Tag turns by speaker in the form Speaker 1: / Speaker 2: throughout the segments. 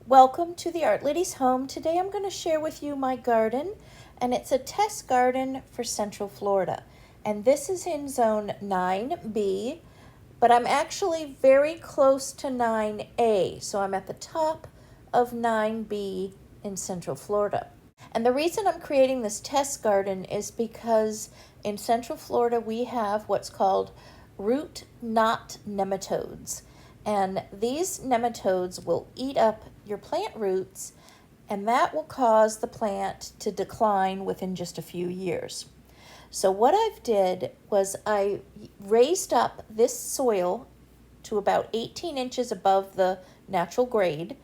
Speaker 1: Welcome to the Art Lady's home. Today I'm going to share with you my garden, and it's a test garden for Central Florida. And this is in zone 9B, but I'm actually very close to 9A, so I'm at the top of 9B in Central Florida. And the reason I'm creating this test garden is because in Central Florida we have what's called root knot nematodes. And these nematodes will eat up your plant roots, and that will cause the plant to decline within just a few years. So what I did was I raised up this soil to about 18 inches above the natural grade,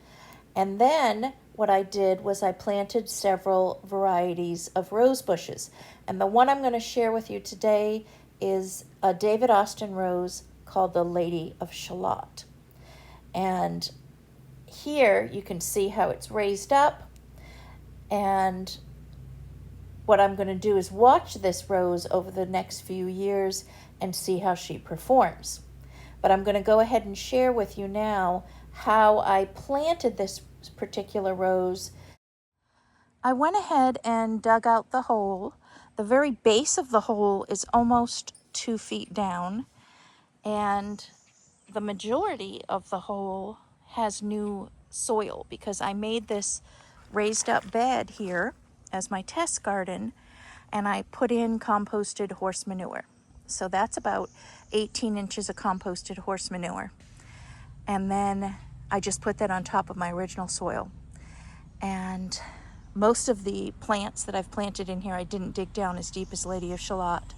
Speaker 1: and then what I did was I planted several varieties of rose bushes. And the one I'm going to share with you today is a David Austin rose called the Lady of Shallot. And here you can see how it's raised up, and what I'm going to do is watch this rose over the next few years and see how she performs. But I'm going to go ahead and share with you now how I planted this particular rose. I went ahead and dug out the hole. The very base of the hole is almost 2 feet down, and the majority of the hole has new soil because I made this raised up bed here as my test garden, and I put in composted horse manure. So that's about 18 inches of composted horse manure. And then I just put that on top of my original soil. And most of the plants that I've planted in here, I didn't dig down as deep as Lady of Shallot.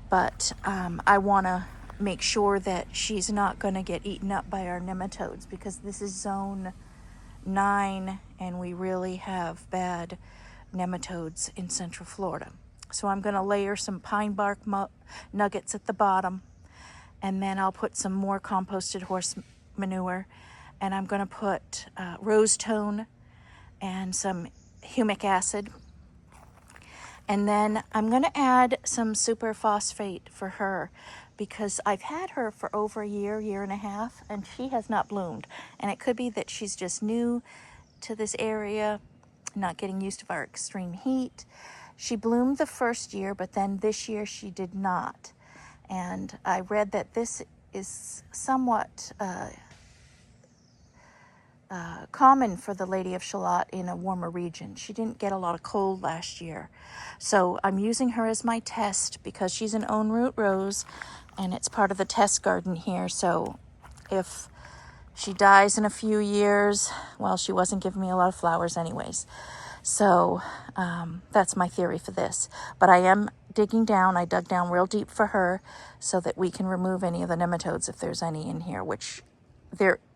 Speaker 1: But I want to make sure that she's not going to get eaten up by our nematodes, because this is zone 9 and we really have bad nematodes in Central Florida. So I'm going to layer some pine bark nuggets at the bottom, and then I'll put some more composted horse manure, and I'm going to put rose tone and some humic acid. And then I'm going to add some superphosphate for her, because I've had her for over a year and a half, and she has not bloomed. And it could be that she's just new to this area, not getting used to our extreme heat. She bloomed the first year, but then this year she did not. And I read that this is somewhat common for the Lady of Shallot in a warmer region. She didn't get a lot of cold last year. So I'm using her as my test because she's an own root rose and it's part of the test garden here. So if she dies in a few years, well, she wasn't giving me a lot of flowers anyways. So that's my theory for this. But I am digging down. I dug down real deep for her so that we can remove any of the nematodes if there's any in here, which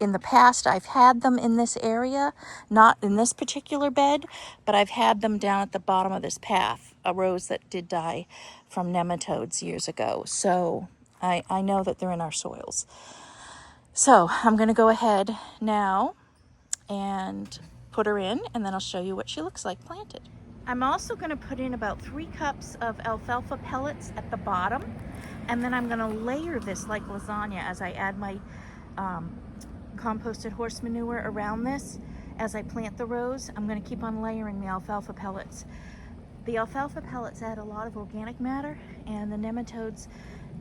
Speaker 1: in the past I've had them in this area, not in this particular bed, but I've had them down at the bottom of this path, a rose that did die from nematodes years ago. So I know that they're in our soils. So I'm going to go ahead now and put her in, and then I'll show you what she looks like planted. I'm also going to put in about 3 cups of alfalfa pellets at the bottom, and then I'm going to layer this like lasagna as I add my composted horse manure around this. As I plant the rose, I'm going to keep on layering the alfalfa pellets. The alfalfa pellets add a lot of organic matter, and the nematodes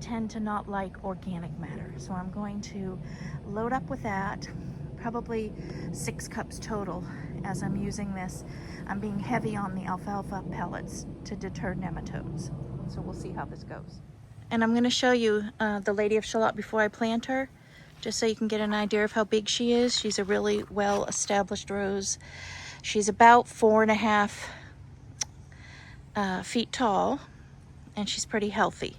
Speaker 1: tend to not like organic matter. So I'm going to load up with that, probably 6 cups total as I'm using this. I'm being heavy on the alfalfa pellets to deter nematodes. So we'll see how this goes. And I'm going to show you the Lady of Shallot before I plant her, just so you can get an idea of how big she is. She's a really well-established rose. She's about 4.5 feet tall, and she's pretty healthy.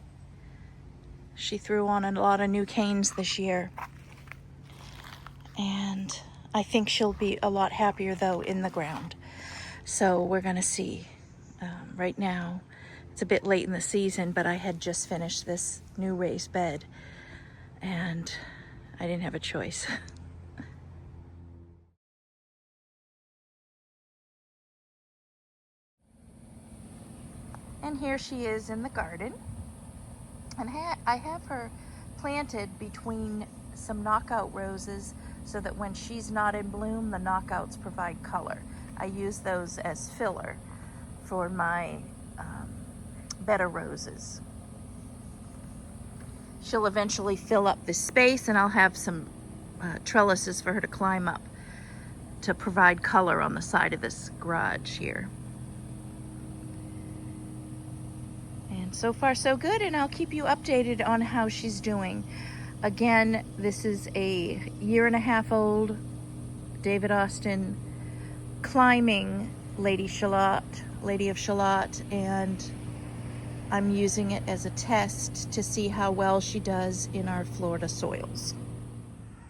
Speaker 1: She threw on a lot of new canes this year, and I think she'll be a lot happier though in the ground. So we're gonna see. Right now it's a bit late in the season, but I had just finished this new raised bed and I didn't have a choice. And here she is in the garden, and I have her planted between some knockout roses so that when she's not in bloom, the knockouts provide color. I use those as filler for my bed roses. She'll eventually fill up this space, and I'll have some trellises for her to climb up to provide color on the side of this garage here. And so far so good, and I'll keep you updated on how she's doing. Again, this is a 1.5 year old David Austin climbing Lady of Shallot, and I'm using it as a test to see how well she does in our Florida soils.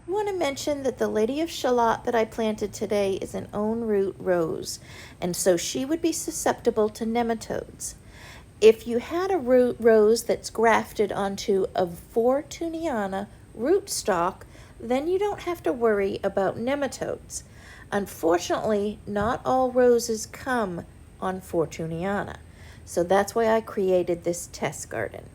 Speaker 1: I want to mention that the Lady of Shallot that I planted today is an own root rose, and so she would be susceptible to nematodes. If you had a root rose that's grafted onto a Fortuniana rootstock, then you don't have to worry about nematodes. Unfortunately, not all roses come on Fortuniana, so that's why I created this test garden.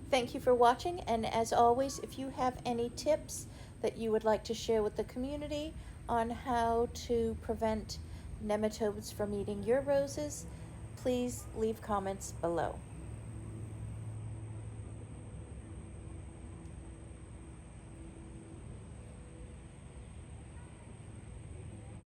Speaker 1: Thank you for watching, and as always, if you have any tips that you would like to share with the community on how to prevent nematodes from eating your roses, please leave comments below.